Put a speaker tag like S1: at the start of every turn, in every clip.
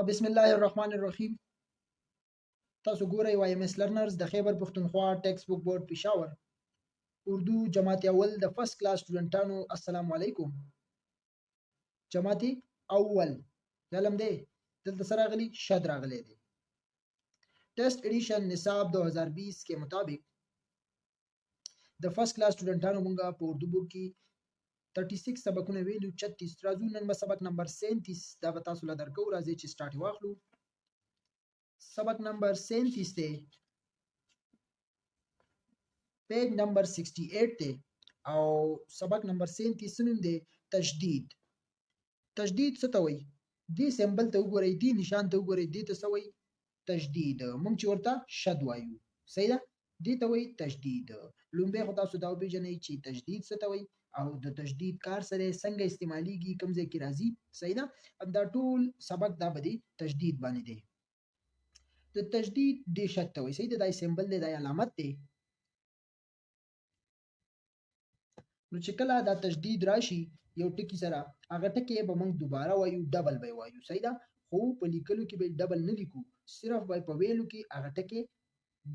S1: بسم الله الرحمن الرحیم. تاسو ګورئ وایم اس لرنرز د خیبر پښتونخوا ټیکسټ بک بورډ پېښور اردو جماعت اول د فرست کلاس سټوډنټانو السلام علیکم. جماعت اول علم دی دلته سره راغلی شد راغلی دی. Test addition निसाब 2020 के मुताबिक د فرست کلاس سټوډنټانو مونږه په اردو بک کې 36 سبقونه ویلو 36 راځو نن به سبق نمبر 37 دا به تاسو له درکو راځي چې سٹارټ واخلو. سبق نمبر 37 ته پیج نمبر 68 ته او سبق نمبر 37 نوم دی تشدید. تشدید څه ته وایي؟ دې سمبل ته وګورئ، دې نشان ته وګورئ، دې ته څه وایي؟ تشدید. مونږ چې ورته شد وایو، صحیح ده؟ دې ته وایي تشدید. لومبه خو تاسو دا وپېژنئ چې تشدید څه ته وایي او د تشدید کار سره څنګه استعمالیږي، کوم ځای کې راځي، صحیح ده؟ دا ټول سبق دا به دی تشدید باندې دی. د تشدید دې شد ته وایي، صحیح ده؟ دا سمبل دی، دا علامت دی. نو چې کله دا تشدید راشي یو ټکی سره، هغه ټکی به موږ دوباره وایو، ډبل به وایو، صحیح ده؟ خو په لیکلو کې به ډبل نه لیکو، صرف به په ویلو کې هغه ټکی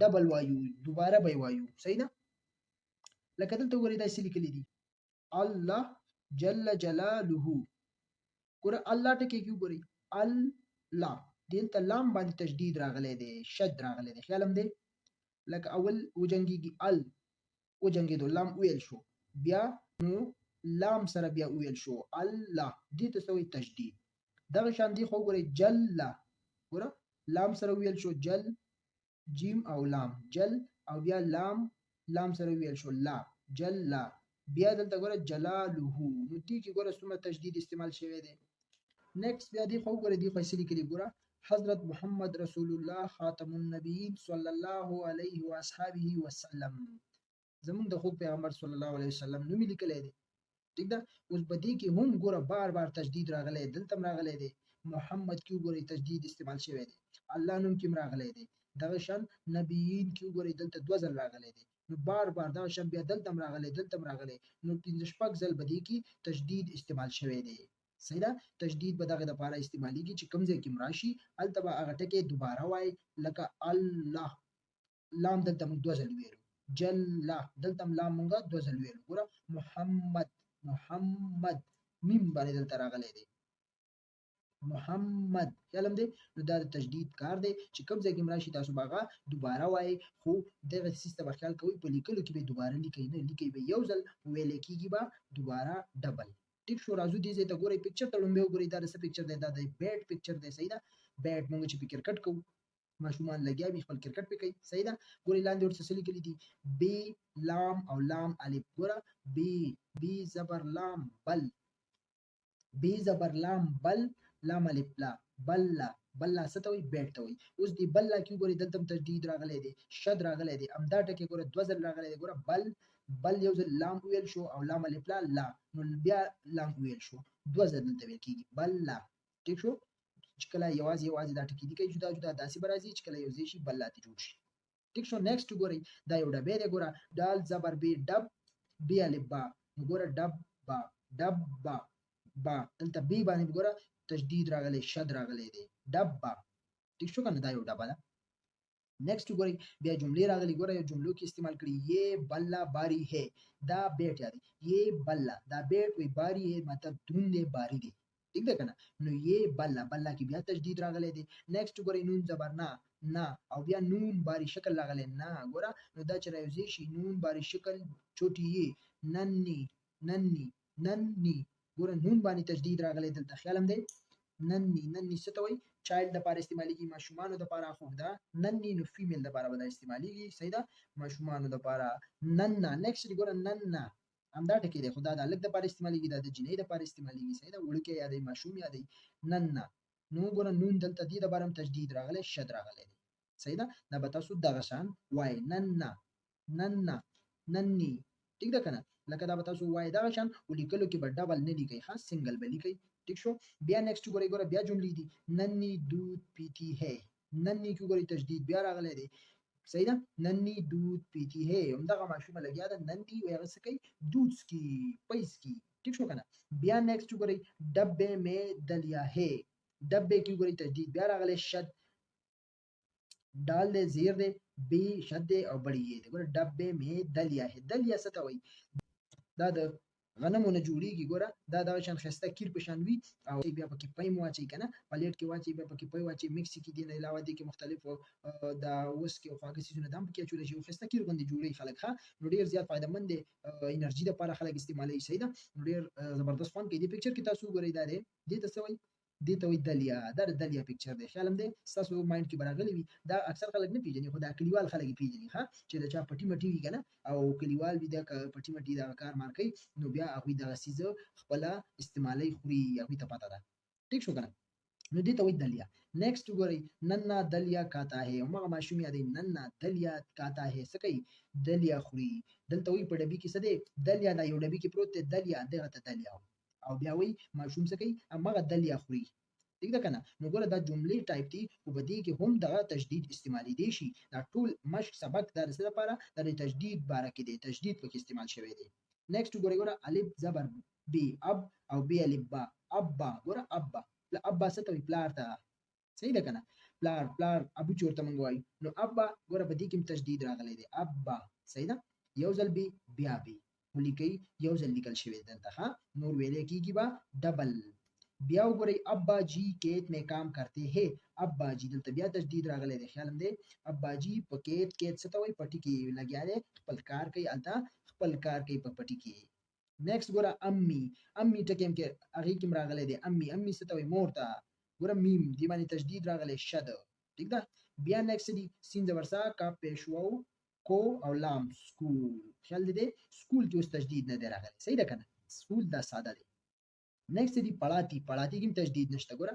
S1: ډبل وایو، دوباره به وایو، صحیح ده؟ لکه دلته وګورئ دا څه لیکلي دي، الله جل جلاله. ګوره الله ټکی کې وګورئ، الله دلته لام باندې تشدید راغلی دی، شد راغلی دی، خیال هم دی؟ لکه اول وجنګېږي ال وجنګېدو، لام ویل شو، بیا نو لام سره بیا ویل شو الله، دې ته څه وایي؟ تشدید. دغه شان دی خو ګورئ جل، ګوره لام سره ویل شو جل، جیم او لام جل، او بیا لام سره ویل شو لا جل لا، بیا دلته ګوره جلاله. نو دې کې ګوره څومره تشدید استعمال شوی دی. نیکسٹ بیا دی خو ګوره دی خو اصلي کې ګوره حضرت محمد رسول الله خاتم النبیین صلی الله علیه و اصحابه وسلم، زمون د خو پیغمبر صلی الله علیه وسلم نوم لیکلی دی، ٹھیک ده؟ اوس په دې کې هم ګوره بار بار تشدید راغلی، دلته هم راغلی دی، محمد کې ګوره تشدید استعمال شوی دی، الله نوم کې راغلی دی، دغه شان نبیین کې ګوره دلته دوه ځل راغلی دی، نو بار بار دغه شان بیا دلته هم راغلی، دلته هم راغلی، نو پنځه شپږ ځل په دې کې تشدید استعمال شوی دی، صحیح ده؟ تشدید به دغه لپاره استعمالیږي چې کوم ځای کې راشي هلته به هغه ټکی دوباره وایي، لکه الله لام دلته موږ دوه ځل ویلو، جل دلته هم لام موږ دوه ځل ویلو، ګوره محمد میم باندې دلته راغلی دی محمد، خیال هم دی؟ نو دا د تشدید کار دی چې کوم ځای کې راشي تاسو به هغه دوباره وایي، خو دغه سیسته به خیال کوئ په لیکلو کې به دوباره لیکئ نه، لیکئ به یو ځل، ویلی کېږي به دوباره ډبل. ټیک شو؟ راځو دې ځای ته ګورئ، پکچر ته لومبې وګورئ، دا د څه پکچر دی؟ دا د بیټ پکچر دی، صحیح ده؟ بیټ موږ چې په کرکټ کوو، ماشومان لګیا وي خپل کرکټ پې کوي، صحیح ده؟ ګورئ لاندې ورته څه لیکلي دي، بی لام او لام الف، ګوره بی زبر لام بل، بی زبر لام بل، لام الف لا بلا، بلا څه ته وایي؟ بیټ ته وایي. اوس دی بلا کې ګورئ دلته هم تشدید راغلی دی، شد راغلی دی، همدا ټکی ګوره دوه ځل راغلی دی، ګوره بل یو ځل لام ویل شو او لام الف لا لا، نو بیا لام ویل شو، دوه ځل دلته ویل کېږي بلا، ټیک شو؟ چې کله یوازې دا ټکي دي کوي جدا جدا داسې به راځي چې کله یو ځای شي بل لاته جوړ شي، ټیک شو؟ نیکسټ ګورئ دا یو ډبې دی، ګوره دال زبر بی ډب بی الف با، نو ګوره ډب با دلته بی باندې ګوره تشدید راغلی، شد راغلی دی، ډب با، ټیک شو کنه؟ دا یو ډبه ده. نیکسٹ ګورئ بیا جملې راغلي، ګوره یو جملو کې استعمال کړي، یہ بلا باری ہے، دا بیٹ یادی، یہ بلا دا بیٹ وی باری ہے مطلب دروند دی، باری دی، ٹھیک ده کنه؟ نو یہ بلا کې بیا تشدید راغلی دی. نیکسٹ ګورئ نون زبر نه او بیا نون باری شکل راغلی نه، ګوره نو دا چې راوځي شي نون باری شکل چوټي یې نننی، ګوره نون باندې تشدید راغلی دلته، خیال هم دی؟ نننی څه ته وایي؟ چایلډ دپاره استعمالیږي، ماشومانو دپاره، خو دا نننی نو فیمیل دپاره به دا استعمالیږي، صحیح ده؟ ماشومانو دپاره نننا. نیکسټ ګوره نننا همدا ټکی دی، خو دا د هلک دپاره استعمالیږي، دا د جینۍ دپاره استعمالیږي، صحیح ده؟ وړوکی یادوي، ماشوم یادوي، نننا. نو ګوره نون دلته دې دپاره هم تشدید راغلی، شد راغلی دی، صحیح ده؟ دا به تاسو دغه شان وایي، نننی، ټیک ده کنه؟ لکه دا به تاسو وایي دغه شان، خو لیکلو کې به ډبل نه لیکئ، ښه سنګل به لیکئ، ټیک شو؟ بیا نیکسٹ ګورئ بیا جملې دي، ننی دودھ پیتی ہے، ننی کې ګورئ تشدید بیا راغلی دی، صحیح ده؟ ننی دودھ پیتی ہے، همدغه ماشومه لګیا ده، ننی وایي هغه څه کوي؟ دودھ څکي، پی څکي، ټیک شو کنه؟ بیا نیکسٹ ګورئ ډبې میں دلیا ہے، डब्बे کې ګوري تجدید بیا راغلی شد ډال دې زیر دې بی شد دې او بړی یې دې ګوره ډبې می دلیا ہے دلیا څه ته وایي دا د غنمو نه جوړیږي ګوره دا دغه شان ښایسته کیر په شان وي او بیا پکې پیم واچوي که نه پلیټ کې واچوي بیا پکې پی واچوي مکس کړي دې نه علاوه دې کې مختلفو دا وسکې او خواږه څیزونه دا هم پکې اچولی شي یو ښایسته کیر غوندې جوړوي خلک ښه نو ډېر زیات فایدهمند دی انرژي دپاره خلک استعمالوي صحیح ده نو ډېر زبردست خوند کوي دې پکچر کې تاسو وګورئ دا دی دې ته څه وایي دې ته وایي دلیا دا د دلیا پکچر دی خیال هم دی ستاسو مایند کې به راغلی وي دا اکثر خلک نه پېژني خو دا کلیوال خلک یې پېژني ښه چې د چا پټي مټي وي که نه او کلیوال وي دا پټي مټي دغه کار مار کوي نو بیا هغوی دغه څیزه خپله استعمالوي خوري هغوی ته پته ده ټیک شو که نه نو دې ته وایي دلیا نیکسټ وګورئ ننا دلیا کاتا ہے همغه ماشوم یادوي ننا دلیا کاتا ہے څه کوي دلیا خوري دلته وایي په ډبي کې څه دی دلیا دا یو ډبي کې پروت دی دلیا دغه ته دلیا او بیا وایي ماشوم څه کوي همغه دلیا خوري ٹھیک ده کنه نو ګوره دا جملې ټایپ دي خو په دې کې هم دغه تشدید استعمالي دی شي دا ټول مشق سبق د څه لپاره د تشدید باره کې دی تشدید پکې استعمال شوی دی نیکسټ ګوره الف زبر بی اب او بی الف با ابا ګوره ابا ابا څه ته وایي پلار ته صحیح ده کنه پلار ابو چورته مونږ وایو نو ابا ګوره په دې کې تشدید راغلی دی ابا صحیح ده یو ځل بی بیا بی ولیکئ یو ځل لیکل شوی دلته ها نور ویلې کیږي با ډبل بیا وګورئ ابا جی کیت میں کام کرتے ہیں ابا جی دلته بیا تشدید راغلی دی خیال هم دی ابا جی په کیت څه ته وایي پټي کې لګیا دی خپل کار کوي هلته خپل کار کوي په پټي کې نیکسټ ګوره امی ټکی هم کې هغې کې هم راغلی دی امی څه ته وایي مور ته ګوره میم دې باندې تشدید راغلی شد ٹھیک ده بیا نیکسټ دی سین زبرسا کا پیشواو کو او لام سکول خیال دی سکول کې اوس تشدید نه دی راغلی صحیح ده که نه سکول دا ساده دی نیکسٹ دی پڑھاتی کې هم تشدید نشته ګوره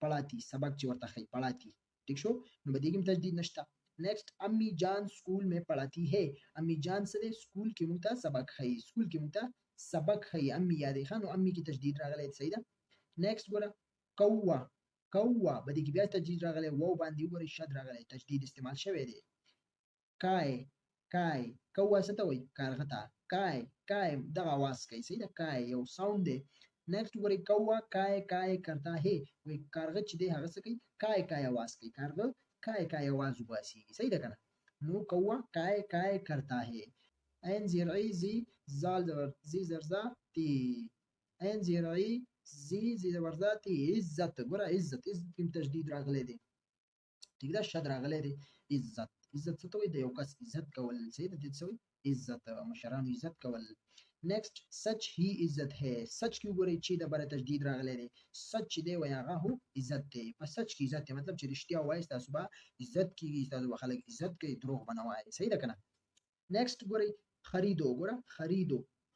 S1: پڑھاتی سبق چې ورته ښایي پڑھاتی ٹھیک شو نو په دې کې هم تشدید نشته نیکسٹ امی جان سکول میں پڑھاتی ہے امی جان څه دی سکول کې موږ ته سبق ښایي امی یادې ښه نو امی کې تشدید راغلی دی صحیح ده نیکسٹ ګوره کوه په دې کې بیا تشدید راغلی واو باندې وګورئ شد راغلی تشدید استعمال شوی دی کای کوه څه ته وایي کارغه ته کای دغه आवाज کوي صحیح ده کای یو ساوند دی نیکسٹ وګورئ کوه کای کرتا ہے وایي کارغه چې دی هغه څه کوي کای आवाज کوي کارغه کای आवाज وباسي صحیح ده که نه نو کوه کای کرتا ہے عین زرعی زی زال زی زرزا تی عین زرعی زی زبرزا تی عزت ګوره عزت کې تشدید راغلی دی ٹھیک ده شد راغلی دی عزت څه ته وایي د یو کس عزت کول صحیح ده دې څه وایي عزت مشرانو عزت کول نیکسٹ سچ هی عزت ہے سچ کې وګورئ چې د بره تشدید راغلی دی سچ چې دی وایي هغه هو عزت دی په سچ کې عزت دی مطلب چې رښتیا وایي ستاسو به عزت کېږي ستاسو به خلک عزت کوي دروغ به نه وایي صحیح ده که نه نیکسٹ ګورئ خریدو ګوره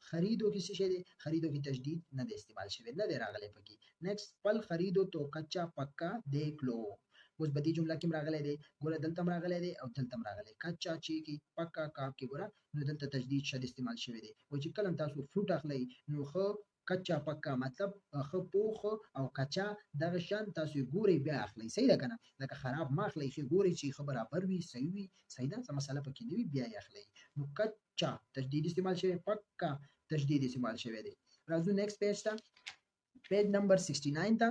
S1: خریدو کې څه شی دی خریدو کې تشدید نه دی استعمال شوی نه دی راغلی پکې نیکسٹ پل خریدو تو کچا پکا دیکھ لو اوس په دې جمله کې هم راغلی دی ګوره دلته هم راغلی دی او دلته هم راغلی کچا چې کې پکا کاف کې ګوره نو دلته تشدید شد استعمال شوی دی او چې کله تاسو فروټ اخلئ نو ښه کچا پکا مطلب ښه پوخ او کچا دغه شان تاسو ګورئ بیا اخلئ صحیح ده که نه لکه خراب ما اخلئ ښه ګورئ چې ښه برابر وي صحیح وي صحیح ده څه مسله پکې نه وي بیا یې اخلئ نو کچا تشدید استعمال شوی پکا تشدید استعمال شوی دی راځو نیکسٹ پیج ته پیج نمبر 69 ته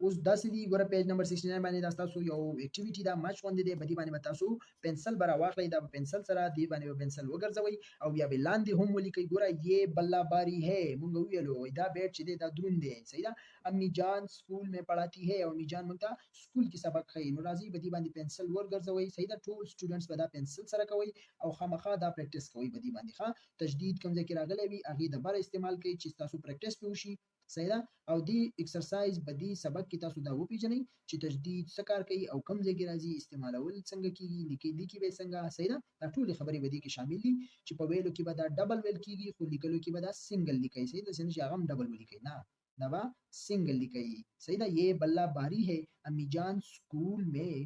S1: اوس داسې دی ګوره پیج نمبر 69 باندې دا تاسو یو اکټیویټي دا مچ غوندې دی په دې باندې به تاسو پنسل به راواخلئ دا به پنسل سره دې باندې به پنسل وګرځوئ او بیا به لاندې هم ولیکئ ګوره یہ بلا باری ہے مونږ وویلو دا بیټ چې دی دا دروند دی صحیح ده امی جان سکول میں پڑھاتی ہے او امی جان مونږ ته سکول کې سبق ښیي نو راځئ په دې باندې پنسل ورګرځوئ صحیح ده ټول سټوډنټس به دا پنسل سره کوئ او خامخا دا پریکټس کوئ په دې باندې ښه تشدید کوم ځای کې راغلی وي هغې دبره استعمال کوئ چې ستاسو پریکټس پې وشي صحیح ده او دی ایکسرسایز په دې سبق کې تاسو دا وپیژنئ چې تشدید څه کار کوي او کوم ځای کې راځي استعمالول څنګه کیږي لیکي به څنګه صحیح ده دا ټولې خبرې به دې کې شامل دي چې په ویلو کې به دا ډبل ویل کیږي خو لیکلو کې به دا سنگل لیکئ صحیح ده چې هغه هم ډبل ولیکئ نه دا به سنگل لیکئ صحیح ده یہ بلا باری ہے امی جان سکول میں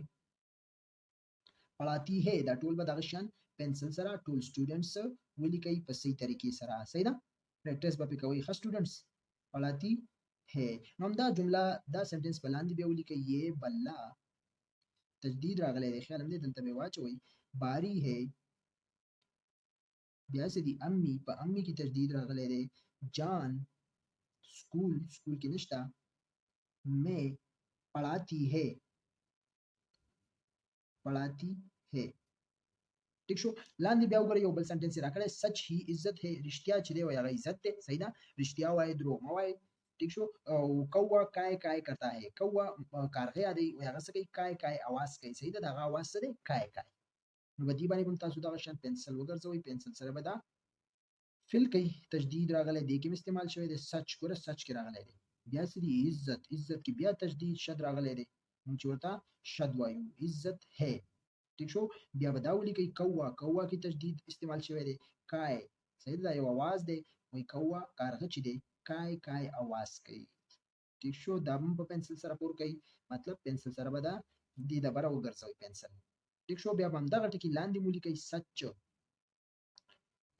S1: پڑھاتی ہے دا ټول به دغه شان پنسل سره ټول سټوډنټس ولیکئ په صحیح طریقې سره صحیح ده پریکټس به پې کوئ ښه سټوډنټس پڑھاتی ہے نو همدا جمله دا سنټنس په لاندې بیا ولیکئ یہ بلا تجدید راغلی دی خیال هم دی دلته به واچوئ باری ہے بیا څه دي امی په امی کې تجدید راغلی دی جان स्कूल स्कूल کې نشتا मैं पढ़ाती है ٹھیک شو لاندې بیا وګورئ یو بل سنټنس راکړی سچ هی عزت ہے رښتیا چې دی وایي هغه عزت دی صحیح ده رښتیا وایي دروغ مه وایي ٹھیک شو او کوه کای کای کرتا ہے کوه کارغه دی وایي هغه څه کوي کای کای اواز کوي صحیح ده دغه اواز څه دی کای کای نو په دې باندې به تاسو دغه شان پنسل وګرځوئ پنسل سره به دا فل کوي تجدید راغلی دی کې استعمال شوی دی سچ ګوره سچ کې راغلی دی بیا څه دی عزت عزت کې بیا تجدید شد راغلی دی موږ چې ورته شد وایو عزت ہے ٹھیک شو بیا به دا ولیکئ کوه کوه کې تجدید استعمال شوی دی کای صحیح ده یو आवाज دی وایي کوه کارغه چې دی کای کای आवाज کوي ٹھیک شو دا هم په پنسل سره پور کوي مطلب پنسل سره به دا دې د بره وګرځوئ پنسل ٹھیک شو بیا به همدغه ټکي لاندې مو لیکئ سچ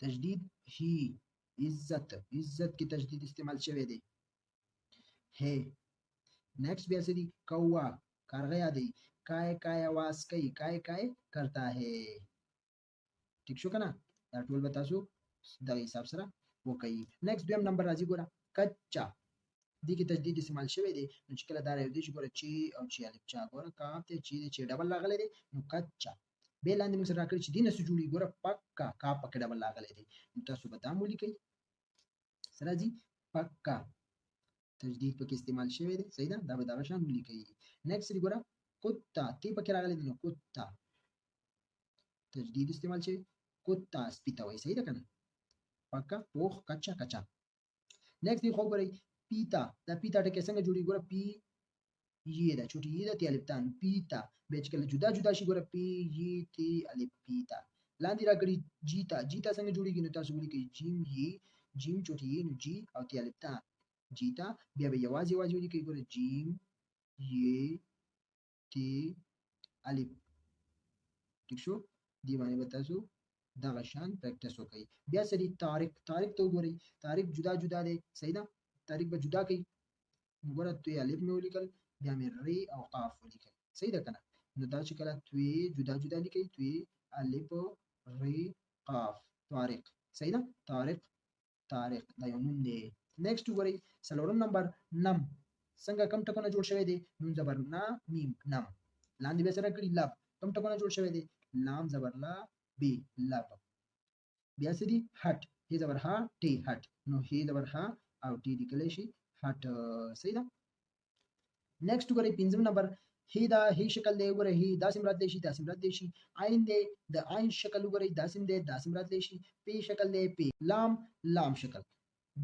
S1: تجدید هی عزت عزت کې تجدید استعمال شوی دی ہے نیکسٹ بیا څه دي کوه کارغه یادوي کای کای आवाज کوي کای کای کرتا ہے ٹھیک شو کنه دا ټول به تاسو دغه حساب سره وکړئ نیکسٹ دویم نمبر راځي ګوره کچا دې کې تجدید استعمال شوی دی نو چې کله دا راوځي چې ګوره چی او چی الف چا ګوره کاف ته چی دې چې ډبل راغلی دی نو کچا به لاندې موږ سره راکړي چې دینه سره جوړي ګوره پکا کا پکې ډبل راغلی دی نو تاسو به دا مو لیکئ سره دي پکا تجدید پکې استعمال شوی دی صحیح ده دا به دغه شان لیکئ نیکسٹ دی ګوره کتا تی پکې راغلی دی نو کتا تجدید استعمال شوی کتا سپیته وایي صحیح ده کنه پکا پوخ کچا کچا نیکسٹ دی خو ګورئ پیتا دا پیتا ټکی څنګه جوړي ګوره پی یې دا چوټي یې د تی الف تان پیتا به چې کله جدا جدا شي ګوره پی یې تی الف پیتا لاندې راګړي جیتا جیتا څنګه جوړیږي نو تاسو ولیکئ جیم یې جیم چوټي یې نو جی او تی الف تان جیتا بیا به یوازې یوازې ولیکئ ګوره جیم یې تی الف ٹھیک شو دی باندې به تاسو دغه شان پریکټس وکړئ بیا سری طارق طارق ته وګورئ طارق جدا جدا دی صحیح ده طارق به جدا کوي ګوره توی الف مې ولیکل بیا مې ری او قاف ولیکل صحیح ده کنه نو دا چې کله توی جدا جدا لیکئ توی الف ری قاف طارق صحیح ده طارق طارق دا یو نوم دی نیکسٹ وګورئ څلورم نمبر نم څنګه کم ټکونه جوړ شوی دی نون زبر نا میم نم لاندې به سره کړي لب کم ټکونه جوړ شوی دی لام زبر لا بی لب بیا څه دي هټ هی زبر ها ټی هټ نو هی زبر ها او ټی لیکلی شي هټ صحیح ده نیکسٹ وګورئ پنځم نمبر هی دا هی شکل دی وګورئ هی داسې مراد دی شي داسې مراد دی شي عین دی د عین شکل وګورئ داسې دی داسې مراد دی شي پی شکل دی پی لام لام شکل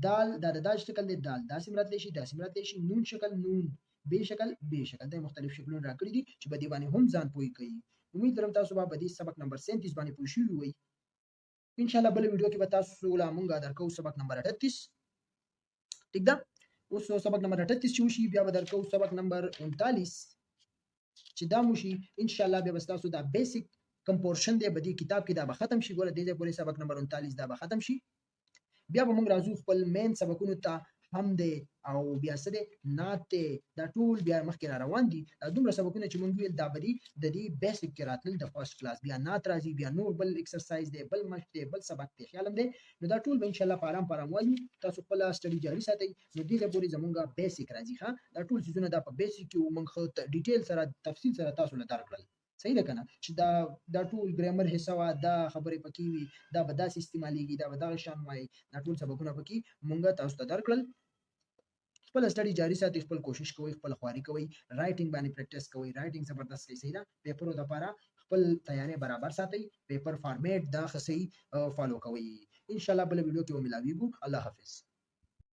S1: دال دا د دال شکل دی دال داسې مراد دی شي داسې مراد دی شي نون شکل نون بی شکل بی شکل د مختلف شکلونه راکړي دي چې په دې باندې هم ځان پوي کوي امید لرم تاسو به په دې سبق نمبر 37 باندې پوه شوي وئ ان شاء الله بل ویډیو کې به تاسو لا مونږ درکو سبق نمبر 38 ٹھیک ده اوس سبق نمبر 38 چې وشي بیا به درکو سبق نمبر 39 چې دا مو شي ان شاء الله بیا به تاسو دا بیسیک کم پورشن دی په دې کتاب کې دا به ختم شي ګوره دې پورې سبق نمبر 39 دا به ختم شي بیا به موږ راځو خپل مین سبقونو ته هم دی او بیا څه دی نعت دی دا ټول بیا مخکې را روان دي دا دومره سبقونه چې موږ ویل دا به دي د دې بیسیک کې راتلل د فرست کلاس بیا نعت راځي بیا نور بل ایکسرسایز دی بل مشق دی بل سبق دی خیال هم دی نو دا ټول به ان شاء الله په آرام په آرام وایو تاسو خپل سټډي جاري ساتئ نو دې لپاره زمونږ بیسیک راځي ها دا ټول چیزونه دا په بیسیک کې موږ ډیټیل سره تفصیل سره تاسو له درکړل صحیح ده کنه چې دا ټول ګرامر حصہ وا دا خبرې پکې وي دا به داسې استعمالېږي دا به دغه شان وایي دا ټول سبقونه پکې مونږ تاسو ته درکړل خپل سټډي جاري ساتئ خپل کوشش کوئ خپل خواري کوئ رائټینګ باندې پریکټس کوئ رائټینګ زبردست کوي صحیح ده پیپرو لپاره خپل تیاری برابر ساتئ پیپر فارمیټ دا خصي فالو کوئ ان شاء الله بل ویډیو کې ملاویږو الله حافظ